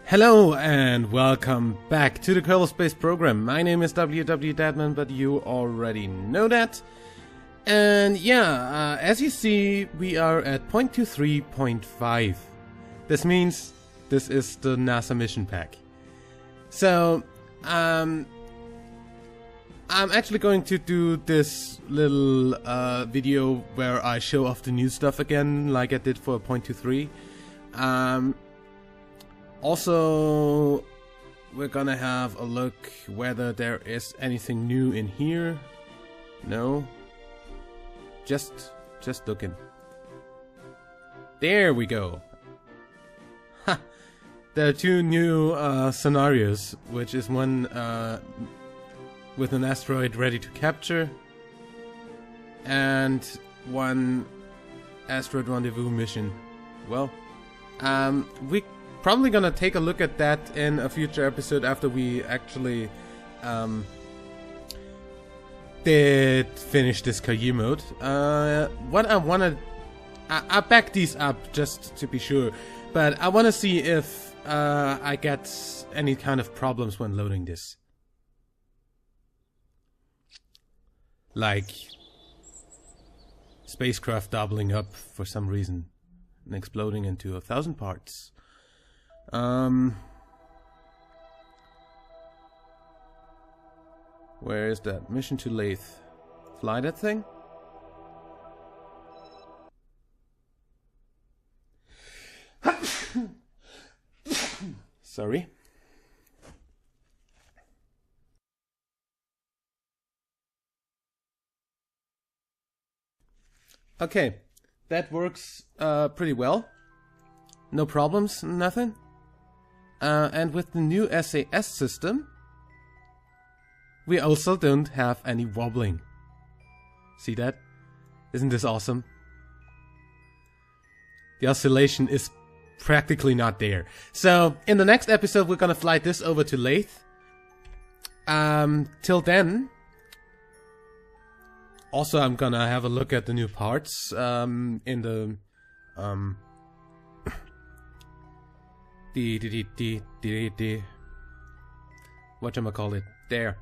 Hello and welcome back to the Kerbal Space program. My name is WWEdeadman, but you already know that. And yeah, as you see, we are at 0.23.5. This means this is the NASA mission pack. So, I'm actually going to do this little video where I show off the new stuff again, like I did for 0.23. Also, we're gonna have a look whether there is anything new in here. No. Just looking. There we go. Ha! There are two new scenarios, which is one with an asteroid ready to capture, and one asteroid rendezvous mission. Well, we probably gonna take a look at that in a future episode after we actually did finish this career mode. What I wanna... I back these up just to be sure, but I wanna see if I get any kind of problems when loading this. Like spacecraft doubling up for some reason and exploding into 1,000 parts. Where is that? Mission to Lathe. Fly that thing? Sorry. Okay, that works pretty well. No problems, nothing. And with the new SAS system, we also don't have any wobbling. See that? Isn't this awesome? The oscillation is practically not there. So, in the next episode, we're gonna fly this over to Lathe. Till then, also I'm gonna have a look at the new parts in the whatchamacallit, there.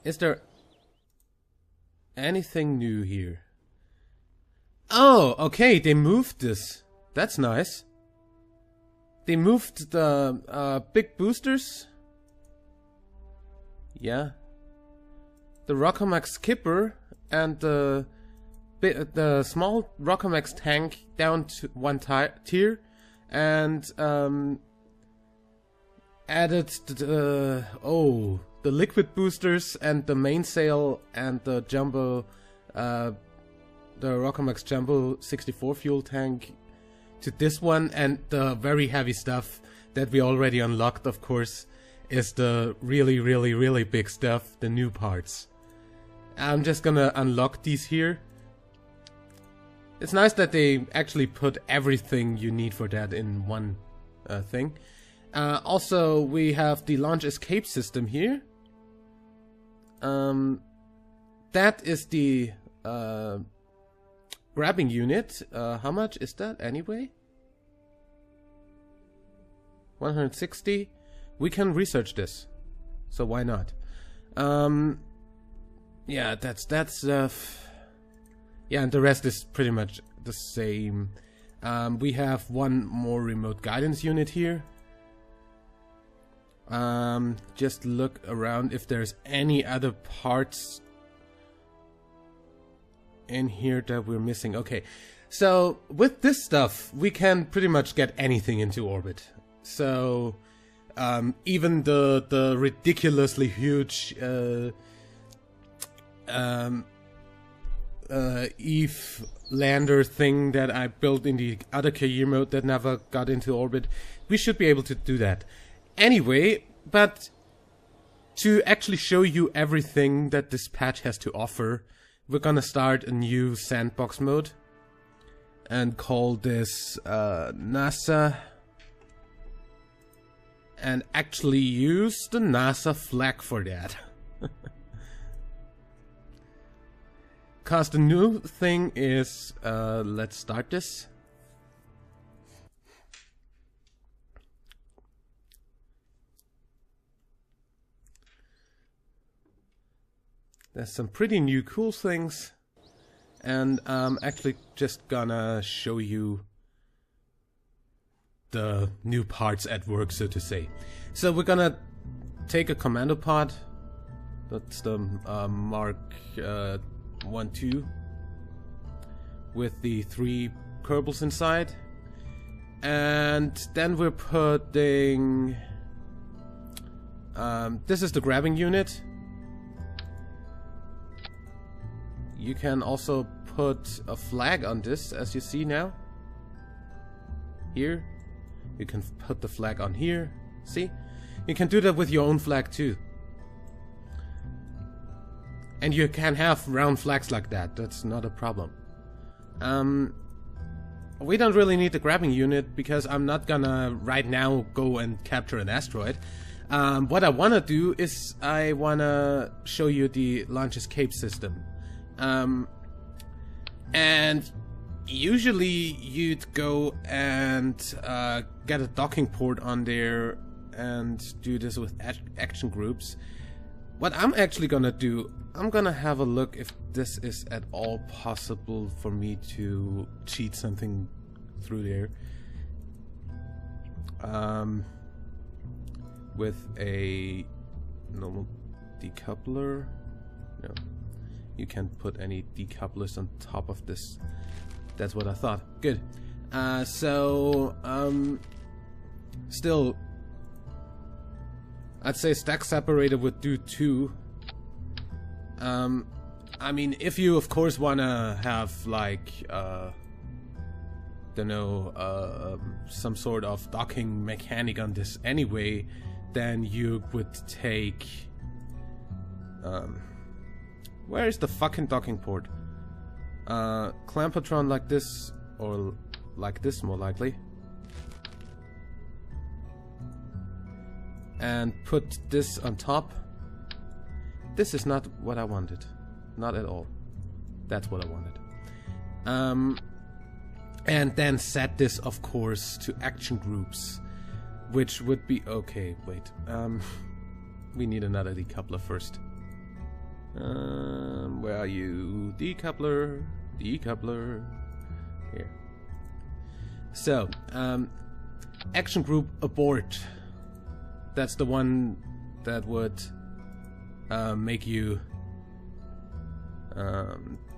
Is there anything new here? Oh, okay, they moved this. That's nice. They moved the big boosters. Yeah. The Rockomax Kipper and the small Rockomax tank down to one tier. And added the liquid boosters and the mainsail and the jumbo, the Rockomax Jumbo 64 fuel tank to this one, and the very heavy stuff that we already unlocked, of course, is the really big stuff, the new parts. I'm just gonna unlock these here. It's nice that they actually put everything you need for that in one thing. Also, we have the launch escape system here. That is the grabbing unit. How much is that anyway? 160. We can research this, so why not? Yeah, that's yeah, and the rest is pretty much the same. We have one more remote guidance unit here. Just look around if there's any other parts in here that we're missing. Okay, so with this stuff, we can pretty much get anything into orbit. So, even the ridiculously huge Eve lander thing that I built in the other career mode that never got into orbit, we should be able to do that. Anyway, but to actually show you everything that this patch has to offer, we're gonna start a new sandbox mode and call this NASA, and actually use the NASA flag for that. Cause the new thing is, let's start this. There's some pretty new cool things, and I'm actually just gonna show you the new parts at work, so to say. So we're gonna take a commando pod. That's the Mark 1-2 with the 3 Kerbals inside, and then we're putting this is the grabbing unit. You can also put a flag on this, as you see now. Here. You can put the flag on here. See? You can do that with your own flag too. And you can have round flags like that. That's not a problem. We don't really need the grabbing unit because I'm not gonna right now go and capture an asteroid. What I wanna do is I wanna show you the launch escape system. And usually you'd go and get a docking port on there and do this with action groups. What I'm actually gonna do, I'm gonna have a look if this is at all possible for me to cheat something through there. With a normal decoupler. No. You can't put any decouplers on top of this. That's what I thought. Good. Still, I'd say stack separator would do too. I mean, if you of course wanna have like, don't know, some sort of docking mechanic on this anyway, then you would take, where is the fucking docking port? Clampatron like this, or like this more likely. And put this on top. This is not what I wanted. Not at all. That's what I wanted. And then set this, of course, to action groups. Which would be... Okay, wait. We need another decoupler first. Where are you? Decoupler. Decoupler. Here. So, action group abort. That's the one that would make you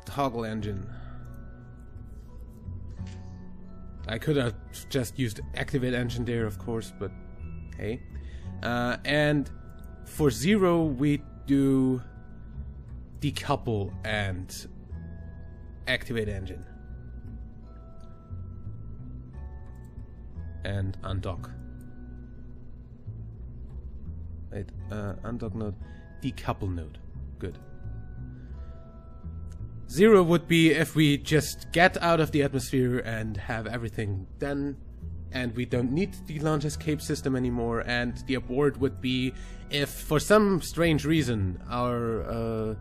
toggle engine. I could have just used activate engine there, of course, but hey. And for 0 we do decouple and activate engine and undock. Wait, undock node, decouple node. Good. 0 would be if we just get out of the atmosphere and have everything done, and we don't need the launch escape system anymore. And the abort would be if, for some strange reason, our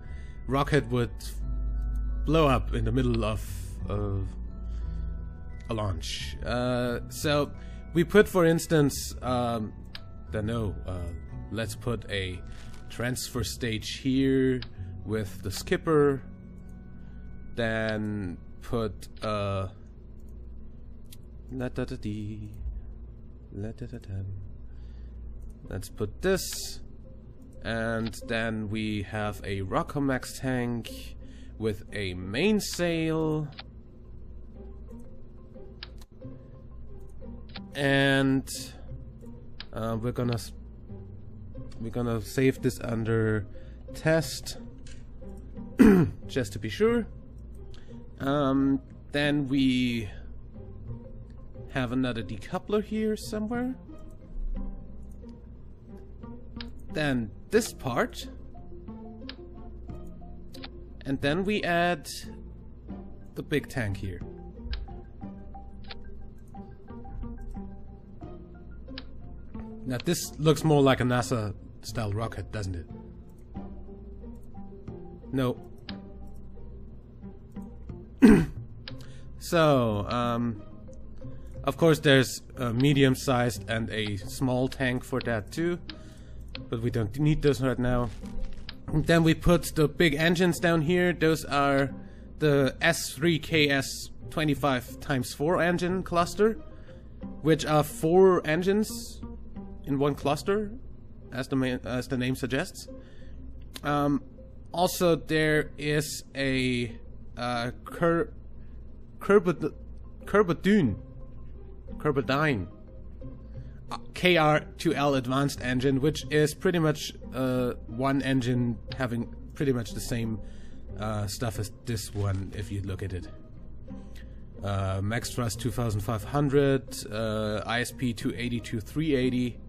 rocket would blow up in the middle of a launch. So we put, for instance, let's put a transfer stage here with the skipper. Then put let's put this, and then we have a Rockomax tank with a mainsail, and we're gonna save this under test just to be sure. Then we have another decoupler here somewhere. Then this part. And then we add the big tank here. Now this looks more like a NASA style rocket, doesn't it? No. So, of course there's a medium-sized and a small tank for that too, but we don't need those right now. Then we put the big engines down here. Those are the S3KS 25x4 engine cluster, which are 4 engines in one cluster, as the name suggests. Also, there is a Kerbadine KR2L advanced engine, which is pretty much one engine having pretty much the same stuff as this one if you look at it. Max thrust 2500, ISP 280 to 380,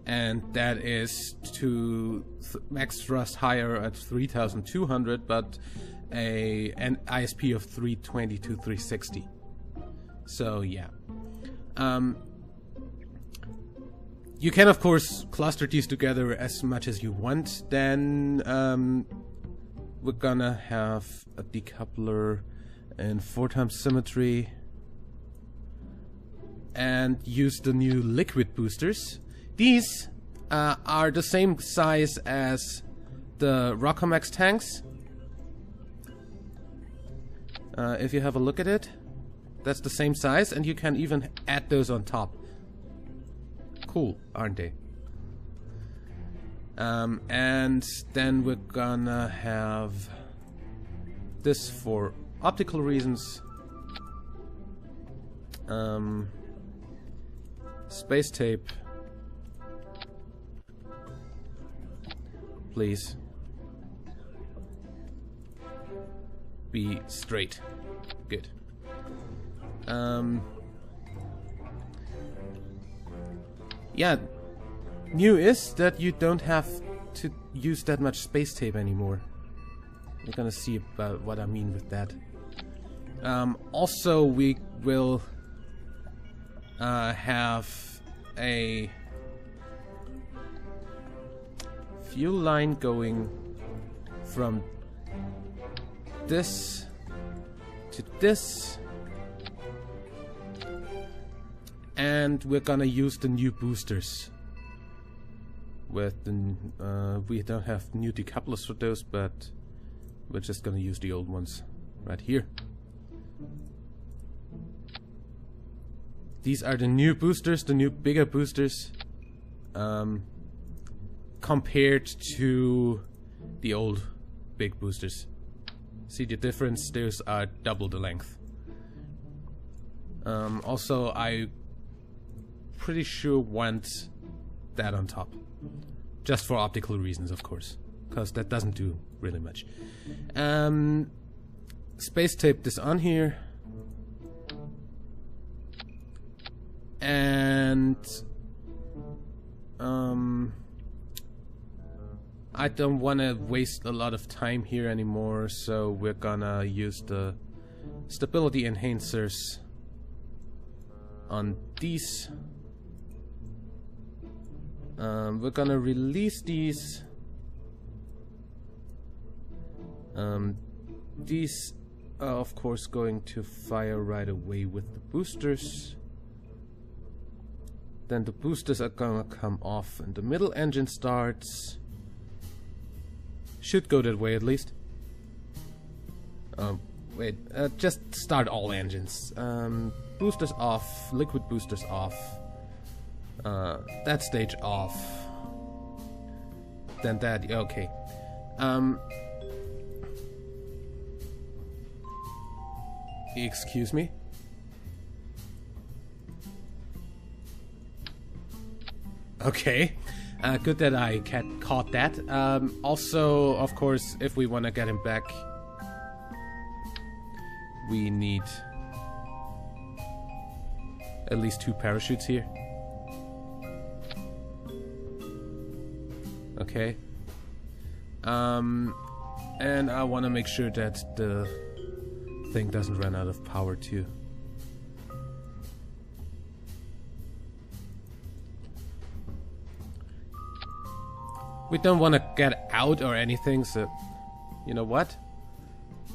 and that is to max thrust higher at 3200, but an ISP of 320 to 360. So yeah, you can of course cluster these together as much as you want. Then we're gonna have a decoupler in 4x symmetry and use the new liquid boosters. These are the same size as the Rockomax tanks. If you have a look at it, that's the same size, and you can even add those on top. Cool, aren't they? And then we're gonna have this for optical reasons. Space tape, please be straight. Good. Yeah, new is that you don't have to use that much space tape anymore. You're gonna see about what I mean with that. Also, we will have a fuel line going from this to this, and we're gonna use the new boosters with the we don't have new decouplers for those, but we're just gonna use the old ones right here. These are the new boosters, the new bigger boosters, compared to the old big boosters. See the difference? Those are double the length. Also, I pretty sure want that on top, just for optical reasons, of course, because that doesn't do really much. Space tape this on here, and I don't want to waste a lot of time here anymore, so we're gonna use the stability enhancers on these. We're gonna release these. These are of course going to fire right away with the boosters. Then the boosters are gonna come off and the middle engine starts. Should go that way at least. Wait, just start all engines. Boosters off, liquid boosters off. That stage off. Then that, okay. Excuse me? Okay. Good that I caught that. Also, of course, if we want to get him back, we need at least 2 parachutes here. Okay. And I want to make sure that the thing doesn't run out of power too. We don't want to get out or anything, so you know what?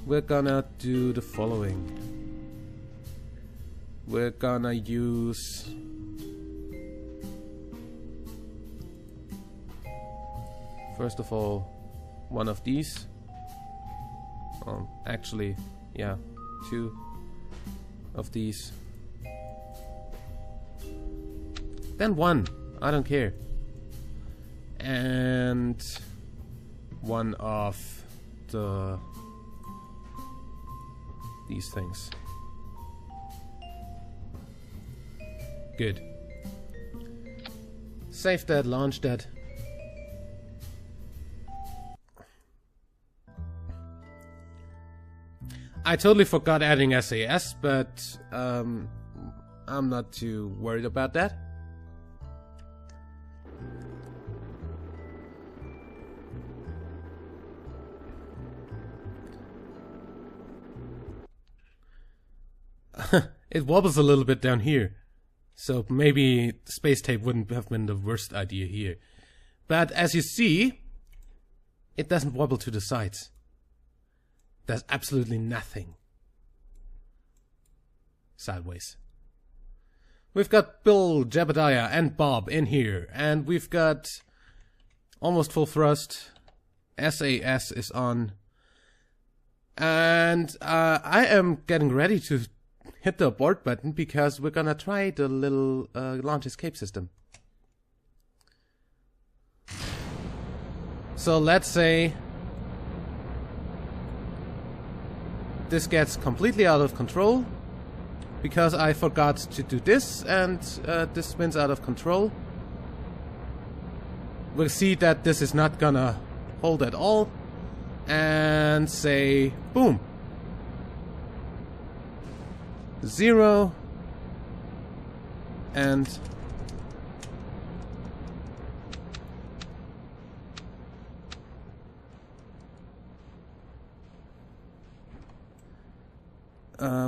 We're gonna do the following. We're gonna use First of all, one of these. Actually, yeah, 2 of these. Then 1. I don't care. And 1 of these things. Good. Save that, launch that. I totally forgot adding SAS, but I'm not too worried about that. It wobbles a little bit down here, so maybe space tape wouldn't have been the worst idea here. But as you see, it doesn't wobble to the sides. There's absolutely nothing sideways. We've got Bill, Jebediah, and Bob in here, and we've got almost full thrust. SAS is on, and I am getting ready to hit the abort button because we're gonna try the little launch escape system. So let's say this gets completely out of control because I forgot to do this, and this spins out of control. We'll see that this is not gonna hold at all, and say boom. 0 and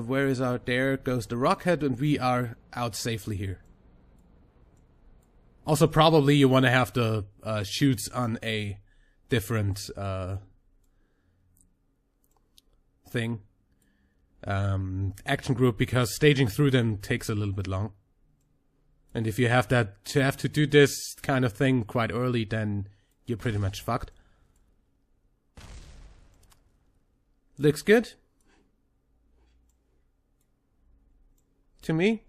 where is our... There goes the rocket, and we are out safely here. Also, probably you want to have the chutes on a different thing. Action group, because staging through them takes a little bit long. And if you have to do this kind of thing quite early, then you're pretty much fucked. Looks good to me.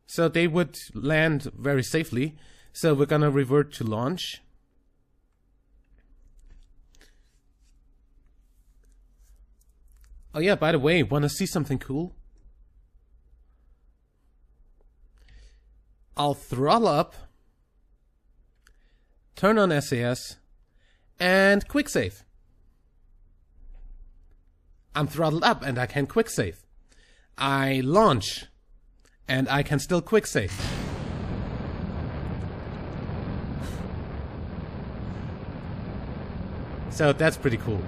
So they would land very safely. So we're gonna revert to launch. Oh yeah, by the way, wanna see something cool? I'll throttle up, turn on SAS, and quick save. I'm throttled up and I can quick save. I launch and I can still quick save. So that's pretty cool.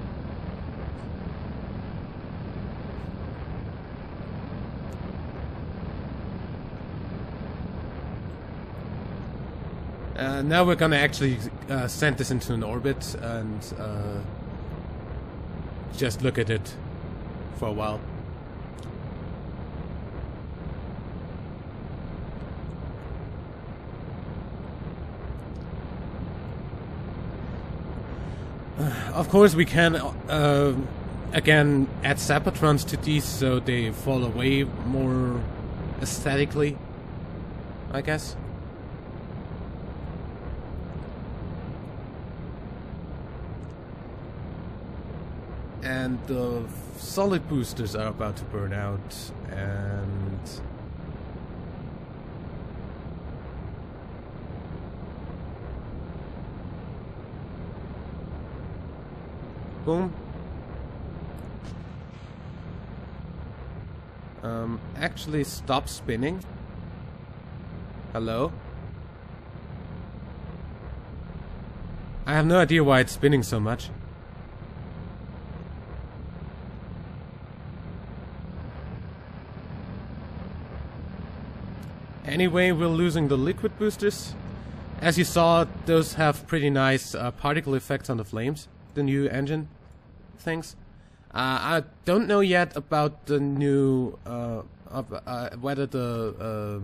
Now we're gonna actually send this into an orbit and just look at it for a while. Of course we can again add Zapatrons to these so they fall away more aesthetically, I guess. And the solid boosters are about to burn out, and boom. Actually stop spinning. Hello? I have no idea why it's spinning so much. Anyway, we're losing the liquid boosters. As you saw, those have pretty nice particle effects on the flames, the new engine things. I don't know yet about the new, whether the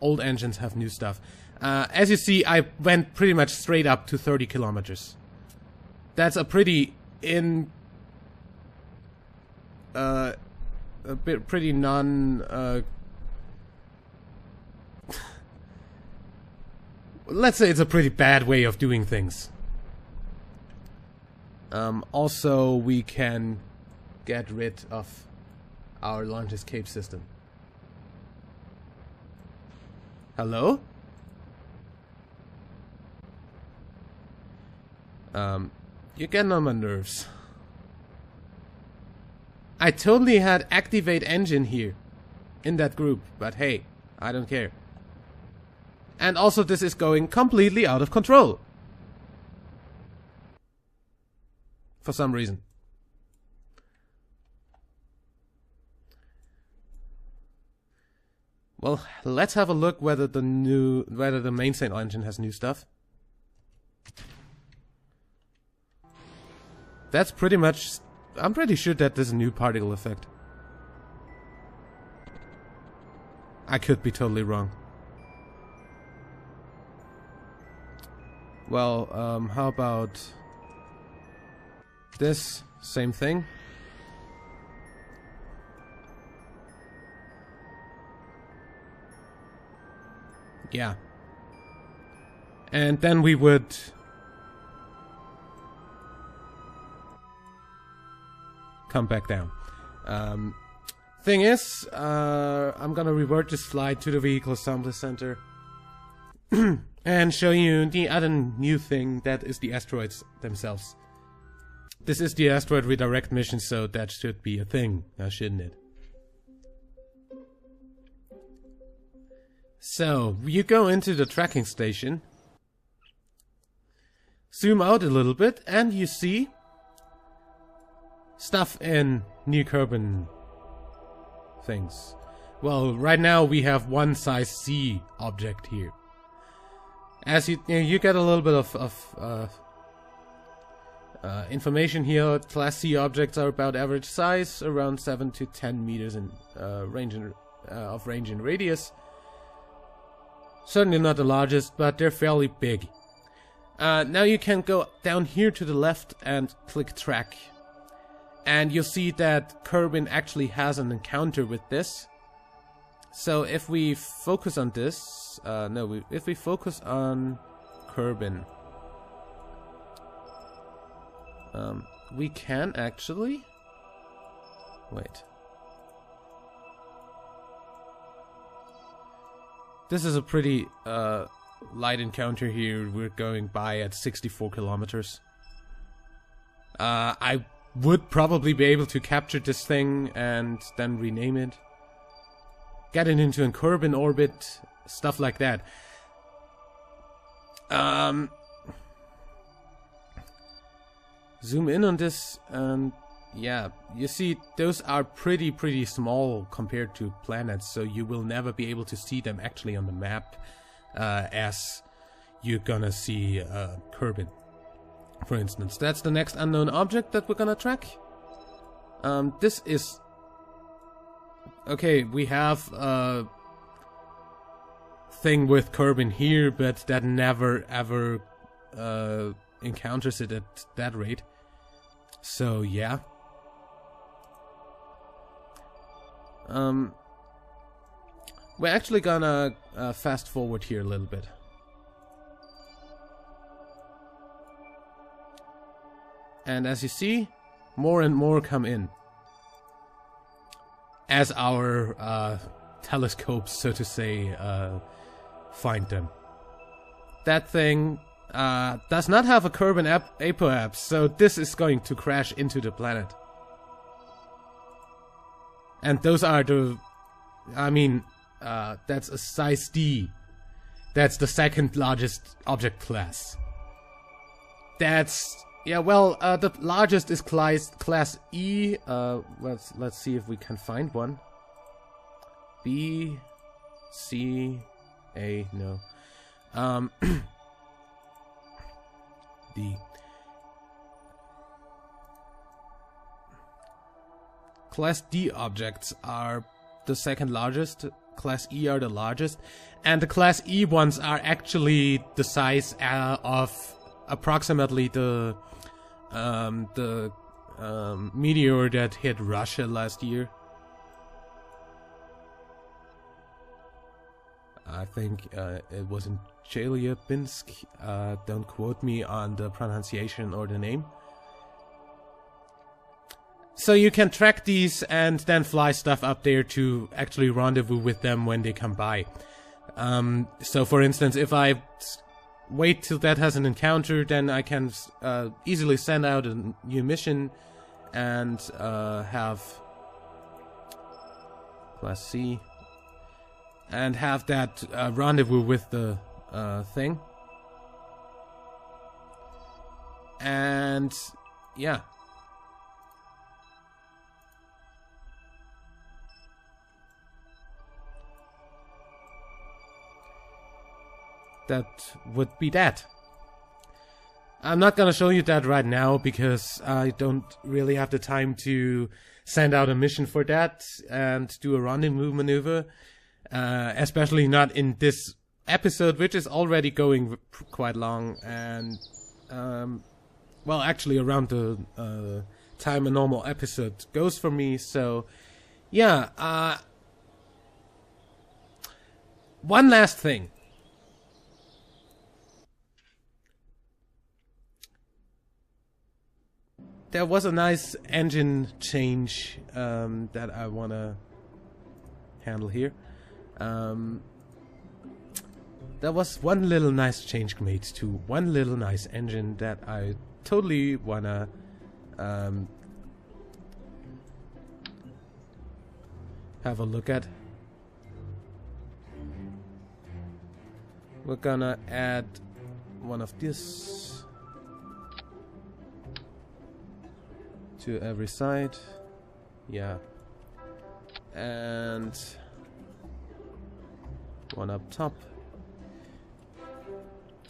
old engines have new stuff. As you see, I went pretty much straight up to 30 kilometers. That's a pretty pretty let's say it's a pretty bad way of doing things. Also, we can get rid of our launch escape system. Hello? You're getting on my nerves. I totally had activate engine here in that group, but hey, I don't care. And also this is going completely out of control. For some reason. Well, let's have a look whether the mainsail engine has new stuff. That's pretty much... I'm pretty sure that there's a new particle effect. I could be totally wrong. Well, how about this? Same thing. Yeah. And then we would... come back down. Thing is, I'm gonna revert this flight to the Vehicle Assembly Center and show you the other new thing, that is the asteroids themselves. This is the asteroid redirect mission, so that should be a thing, now shouldn't it? So, you go into the tracking station, zoom out a little bit, and you see stuff in New Kerbal things. Well, right now we have one size C object here. As you get a little bit of information here. Class C objects are about average size, around 7 to 10 meters in range and radius. Certainly not the largest, but they're fairly big. Now you can go down here to the left and click track. And you'll see that Kerbal actually has an encounter with this. So if we focus on this, if we focus on Kerbal, we can actually wait. This is a pretty light encounter here. We're going by at 64 kilometers. I would probably be able to capture this thing and then rename it. Get it into a Kerbal orbit, stuff like that. Zoom in on this, and yeah, you see those are pretty small compared to planets, so you will never be able to see them actually on the map as you're gonna see Kerbal. For instance, that's the next unknown object that we're gonna track. This is... okay, we have a thing with Kerbal here, but that never ever encounters it at that rate. So, yeah. We're actually gonna fast forward here a little bit. And as you see, more and more come in. As our telescopes, so to say, find them. That thing does not have a Kerbal apoapse, so this is going to crash into the planet. And those are the... I mean, that's a size D. That's the second largest object class. That's... yeah, well, the largest is class E. Let's see if we can find one. B, C, A, no. D. Class D objects are the second largest Class E are the largest, and the Class E ones are actually the size of approximately the meteor that hit Russia last year. I think it was in Chelyabinsk. Don't quote me on the pronunciation or the name. So you can track these and then fly stuff up there to actually rendezvous with them when they come by. So for instance, if I wait till that has an encounter, then I can easily send out a new mission and have Class C and have that rendezvous with the thing. And yeah. That would be that. I'm not gonna show you that right now because I don't really have the time to send out a mission for that and do a rendezvous maneuver. Especially not in this episode, which is already going quite long, and well, actually around the time a normal episode goes for me. So yeah, one last thing. There was a nice engine change that I want to handle here. There was one little nice change made to one little nice engine that I totally want to have a look at. We're gonna add one of this to every side, yeah, and one up top,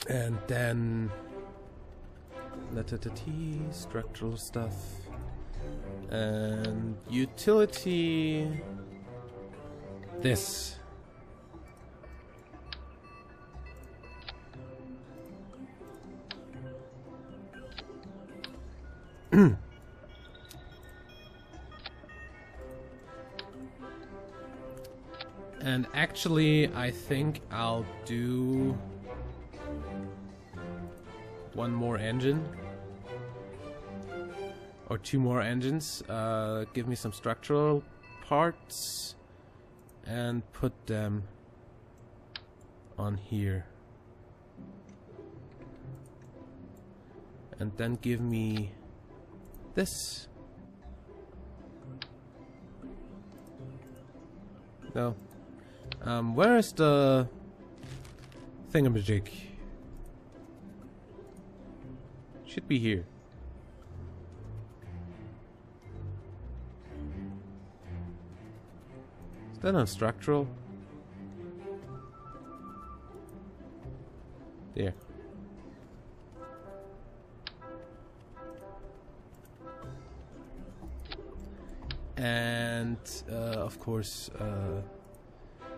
and then letter T, structural stuff, and utility, this. And actually, I think I'll do one more engine. Or two more engines. Give me some structural parts. And put them on here. And then give me this. No. Where is the thingamajig? Should be here. Is that on structural? There. And of course,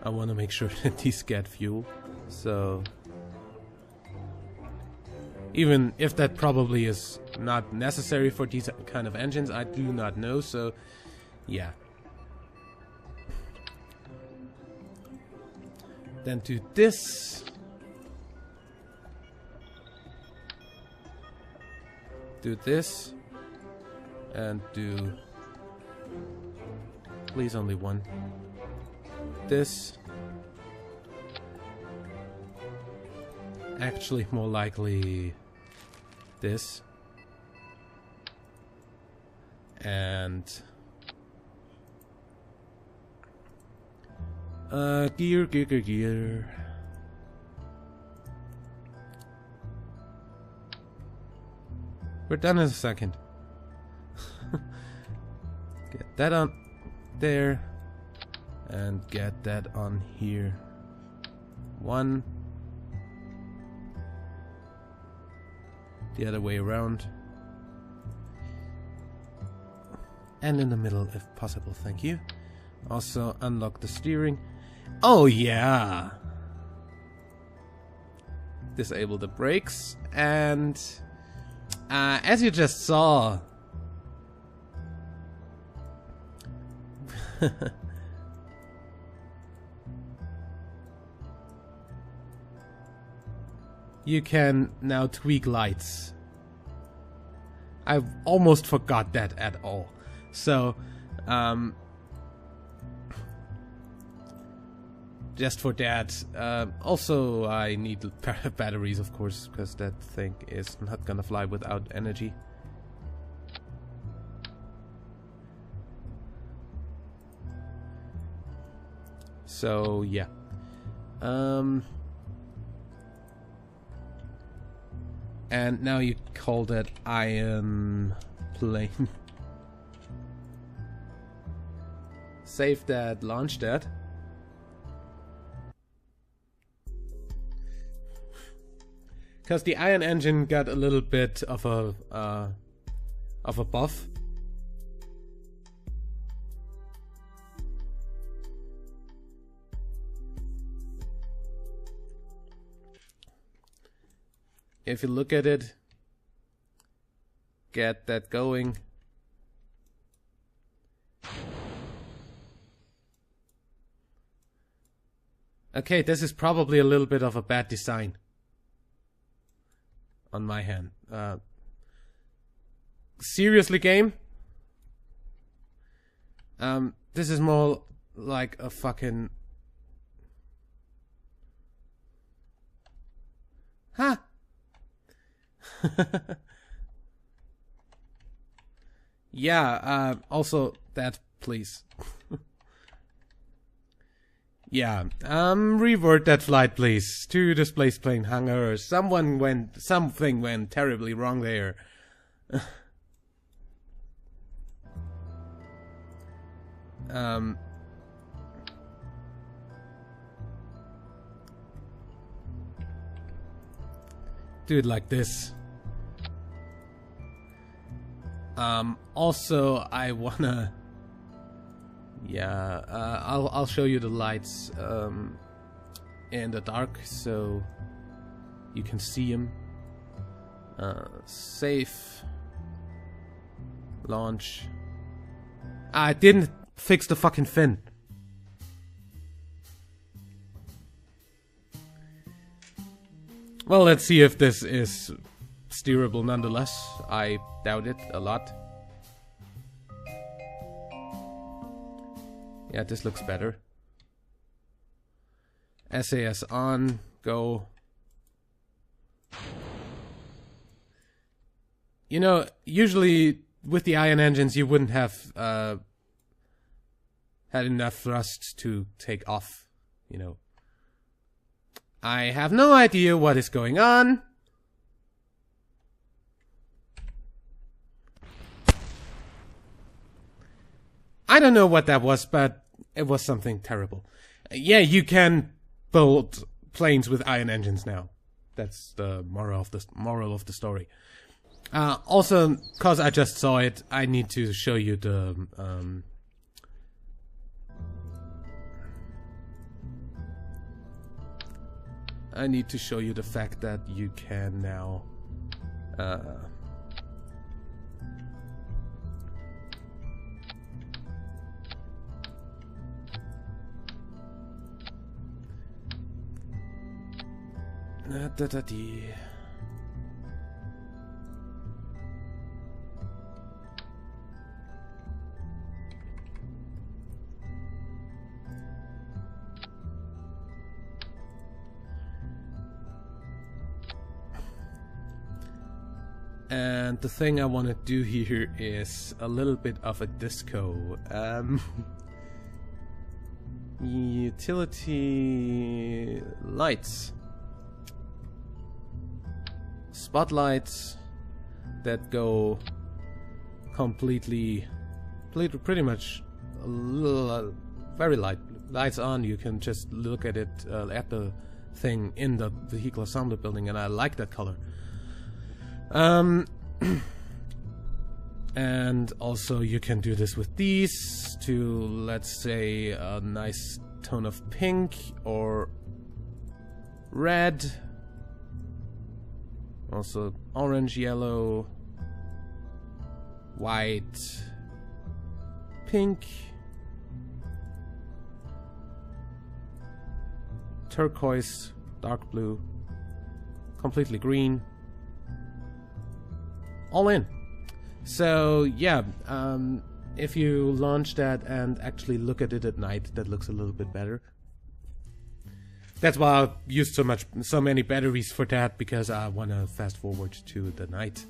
I want to make sure that these get fuel. So even if that probably is not necessary for these kind of engines, I do not know. So yeah. Then do this. Do this. And do... please only one. This. Actually, more likely this. And... gear. We're done in a second. Get that on there. And get that on here. One. The other way around. And in the middle if possible, thank you. Also unlock the steering. Oh yeah. Disable the brakes, and as you just saw, you can now tweak lights. I almost forgot that at all. So, just for that. Also, I need batteries, of course, because that thing is not gonna fly without energy. So, yeah. And now you call that iron plane. Save that, launch that. Because the iron engine got a little bit of a buff. If you look at it, get that going. Okay, this is probably a little bit of a bad design on my hand. Seriously, game? This is more like a fucking... Huh? Yeah, also that, please. Yeah, revert that flight, please, to displaced plane hangar. Something went terribly wrong there. Do it like this. Also, I wanna... Yeah, I'll show you the lights in the dark so you can see them. Save. Launch. I didn't fix the fucking fin. Well, let's see if this is steerable nonetheless. I doubt it a lot. Yeah, this looks better. SAS on, go. You know, usually with the ion engines you wouldn't have had enough thrust to take off, you know. I have no idea what is going on. I don't know what that was, but it was something terrible. Yeah, you can build planes with ion engines now. That's the moral of the story. Also, cause I just saw it, I need to show you the I need to show you the fact that you can now And the thing I want to do here is a little bit of a disco. Utility lights. Spotlights that go completely, pretty much very light. Lights on, you can just look at it, at the thing in the vehicle assembly building, and I like that color. And also you can do this with these to, let's say, a nice tone of pink or red. Also orange, yellow, white, pink, turquoise, dark blue, completely green. All in. So yeah, if you launch that and actually look at it at night, that looks a little bit better. That's why I used so many batteries for that, because I want to fast forward to the night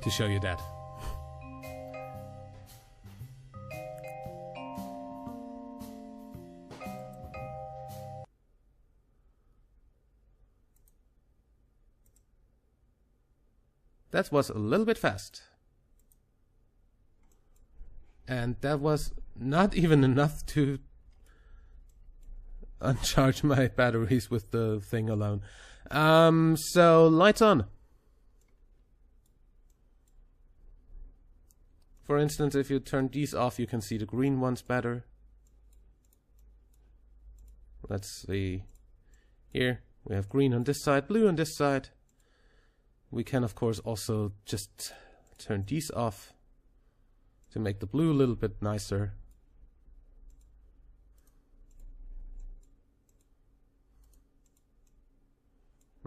to show you that. That was a little bit fast. And that was not even enough to uncharge my batteries with the thing alone. So lights on. For instance, if you turn these off, you can see the green ones better. Let's see. Here we have green on this side, blue on this side. We can of course also just turn these off to make the blue a little bit nicer.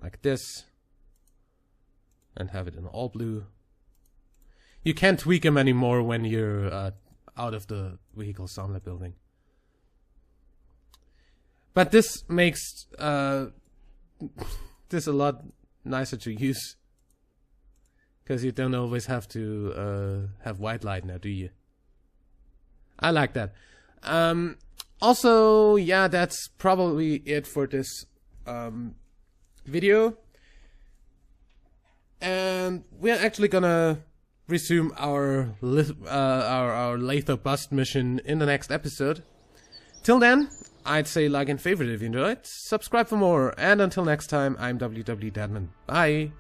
Like this, and have it in all blue. You can't tweak them anymore when you're out of the vehicle assembly building. But this makes this a lot nicer to use, because you don't always have to have white light now, do you? I like that. Also, yeah, that's probably it for this video, and we're actually gonna resume our Latho bust mission in the next episode. Till then, I'd say like and favorite if you enjoyed, subscribe for more, and until next time, I'm WWEdeadman. Bye!